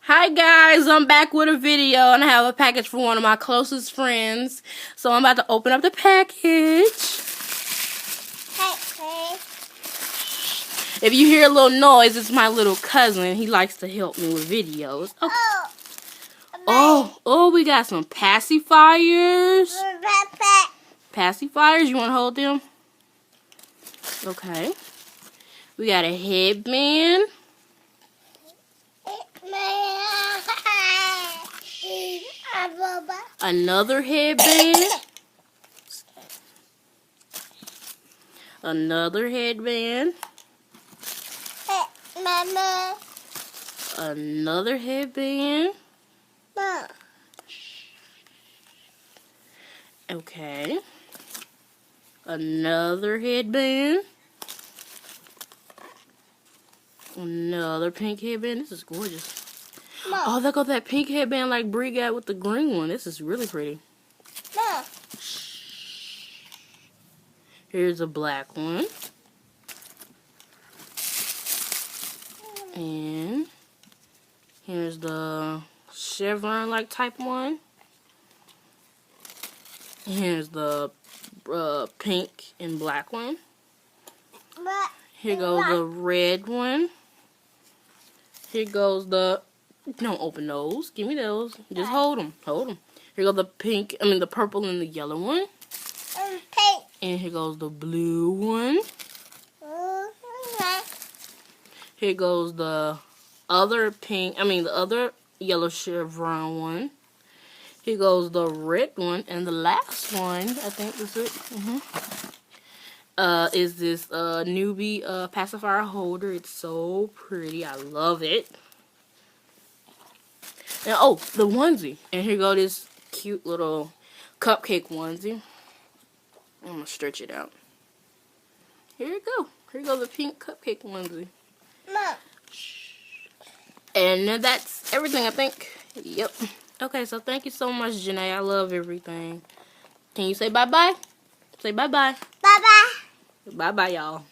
Hi guys, I'm back with a video and I have a package for one of my closest friends. So I'm about to open up the package. If you hear a little noise, it's my little cousin. He likes to help me with videos. Okay. Oh, we got some pacifiers. Pacifiers, you want to hold them? Okay. We got a headband. Another headband. Another headband. Another headband. Okay. Another headband. Another pink headband. This is gorgeous. Oh, look at that pink headband like Brie got with the green one. This is really pretty. Here's a black one. And here's the chevron-like type one. Here's the pink and black one. Here goes the red one. Here goes the... Don't open those. Give me those. Just hold them. Hold them. Here goes the pink, the purple and the yellow one. Pink. And here goes the blue one. Here goes the other pink, the other yellow chevron one. Here goes the red one. And the last one, I think is it. Is this newbie pacifier holder. It's so pretty. I love it. And oh, the onesie. And here go this cute little cupcake onesie. I'm gonna stretch it out. Here you go. Here you go, the pink cupcake onesie. Mom. And that's everything, I think. Yep. Okay, so thank you so much, Janae. I love everything. Can you say bye-bye? Say bye-bye. Bye-bye. Bye-bye, y'all.